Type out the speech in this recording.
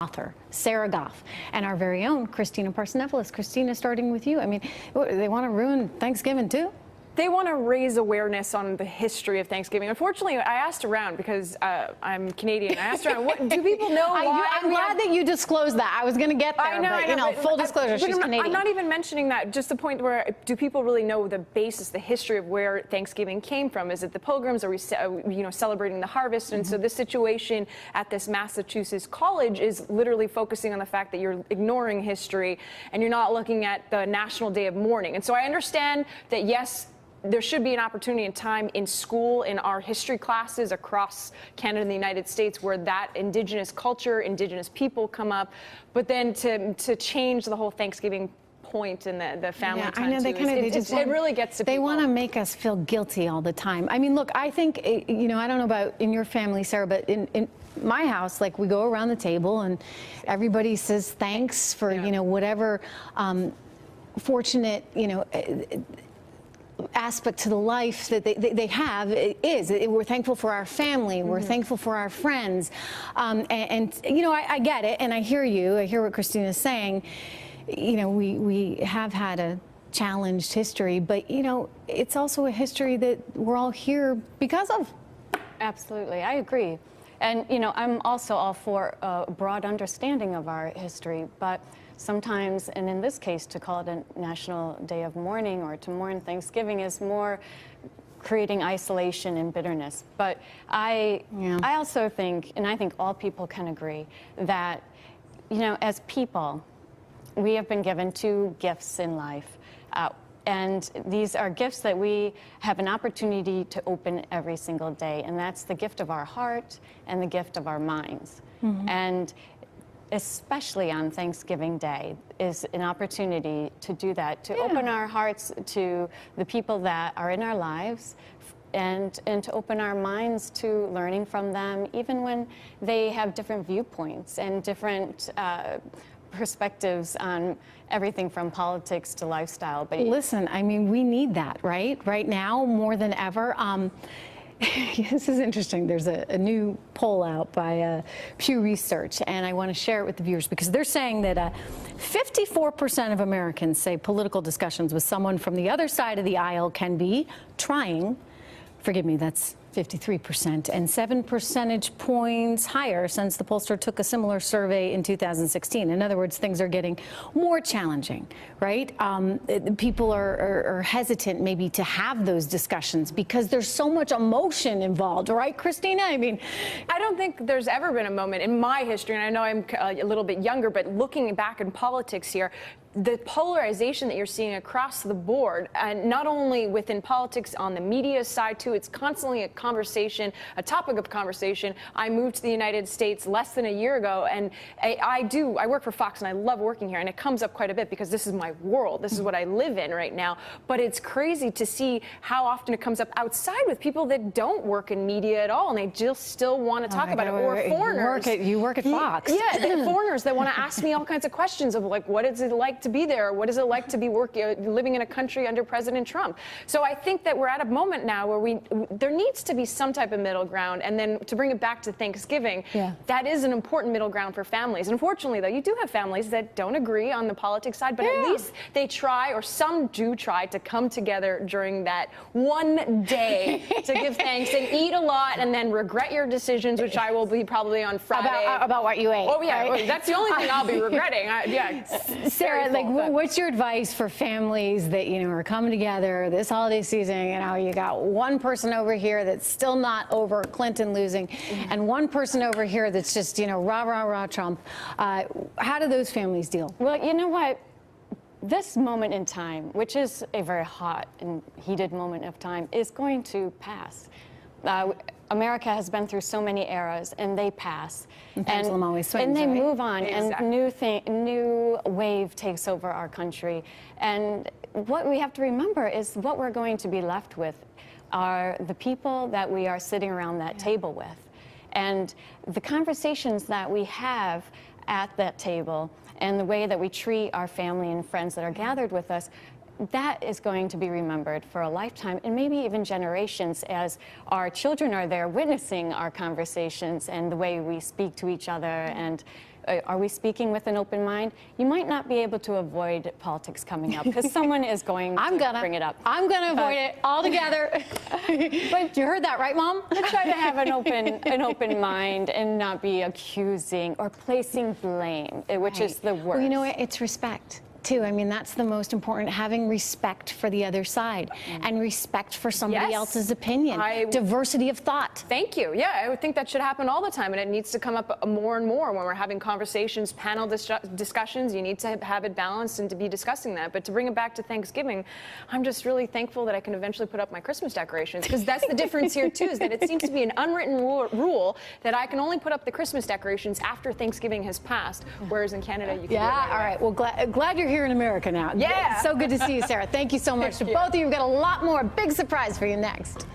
author, Sarah Goff, and our very own Christina Partsinevelos. Christina, starting with you. I mean, they want to ruin Thanksgiving too? They want to raise awareness on the history of Thanksgiving. Unfortunately, I asked around because I'm Canadian. I asked around, what do people know why? I'm glad that you disclosed that. I was going to get there, but full disclosure, she's Canadian. I'm not even mentioning that. Just the point where, do people really know the basis, the history of where Thanksgiving came from? Is it the Pilgrims? Are we, celebrating the harvest? And so this situation at this Massachusetts college is literally focusing on the fact that you're ignoring history and you're not looking at the National Day of Mourning. And so I understand that, yes, there should be an opportunity and time in school, in our history classes across Canada and the United States, where that Indigenous culture, Indigenous people come up. But then to change the whole Thanksgiving point and the family time, I know, it really gets to people. They want to make us feel guilty all the time. I mean, look, I think, I don't know about in your family, Sarah, but in my house, like, we go around the table and everybody says thanks for, whatever fortunate, aspect to the life that they have is. We're thankful for our family. We're thankful for our friends. I get it, and I hear you. I hear what Christina's saying. We have had a challenged history, but, it's also a history that we're all here because of. Absolutely, I agree. And, I'm also all for a broad understanding of our history, but sometimes, and in this case, to call it a National Day of Mourning or to mourn Thanksgiving is more creating isolation and bitterness. But I also think, and I think all people can agree, that, as people, we have been given two gifts in life. And these are gifts that we have an opportunity to open every single day. And that's the gift of our heart and the gift of our minds. And especially on Thanksgiving Day is an opportunity to do that, to open our hearts to the people that are in our lives, and to open our minds to learning from them, even when they have different viewpoints and different perspectives on everything from politics to lifestyle. But listen, I mean, we need that, right? Right now, more than ever. This is interesting. There's a new poll out by Pew Research, and I want to share it with the viewers because they're saying that 54% of Americans say political discussions with someone from the other side of the aisle can be trying. Forgive me, that's 53%, and 7 percentage points higher since the pollster took a similar survey in 2016. In other words, things are getting more challenging, right? People are hesitant maybe to have those discussions because there's so much emotion involved, right, Christina? I mean, I don't think there's ever been a moment in my history, and I know I'm a little bit younger, but looking back in politics here, the polarization that you're seeing across the board, and not only within politics, on the media side too, it's constantly a conversation, a topic of conversation. I moved to the United States less than a year ago, and I work for Fox, and I love working here, and it comes up quite a bit because this is my world. This is what I live in right now. But it's crazy to see how often it comes up outside with people that don't work in media at all, and they just still want to talk about it. Or foreigners. You work at Fox. Yeah, foreigners that want to ask me all kinds of questions of, like, what is it like to be there? What is it like to be living in a country under President Trump? So I think that we're at a moment now where there needs to be some type of middle ground. And then to bring it back to Thanksgiving, that is an important middle ground for families. Unfortunately, though, you do have families that don't agree on the politics side, but at least they try, or some do try, to come together during that one day to give thanks and eat a lot and then regret your decisions, which I will be probably on Friday. About what you ate. Oh, yeah. Right? That's the only thing I'll be regretting. Sarah, what's your advice for families that, are coming together this holiday season? You got one person over here that's still not over Clinton losing, and one person over here that's just, rah, rah, rah, Trump. How do those families deal? Well, you know what? This moment in time, which is a very hot and heated moment of time, is going to pass. America has been through so many eras, and they pass. And pendulum always swings, and they right? move on, and new wave takes over our country. And what we have to remember is what we're going to be left with are the people that we are sitting around that table with. And the conversations that we have at that table and the way that we treat our family and friends that are gathered with us that is going to be remembered for a lifetime and maybe even generations as our children are there witnessing our conversations and the way we speak to each other and are we speaking with an open mind? You might not be able to avoid politics coming up because someone is going to bring it up. I'm gonna avoid it altogether. But you heard that, right, Mom? Try to have an open mind and not be accusing or placing blame, which is the worst. Well, you know what? It's respect, too. I mean, that's the most important, having respect for the other side and respect for somebody Yes. else's opinion. Diversity of thought. Thank you. Yeah, I would think that should happen all the time, and it needs to come up more and more when we're having conversations, panel discussions. You need to have it balanced and to be discussing that. But to bring it back to Thanksgiving, I'm just really thankful that I can eventually put up my Christmas decorations, because that's the difference here too, is that it seems to be an unwritten rule that I can only put up the Christmas decorations after Thanksgiving has passed, whereas in Canada you can do it right All away. right. Well, glad you're here in America now. Yeah. So good to see you, Sarah. Thank you so much to both of you. We've got a lot more. Big surprise for you next.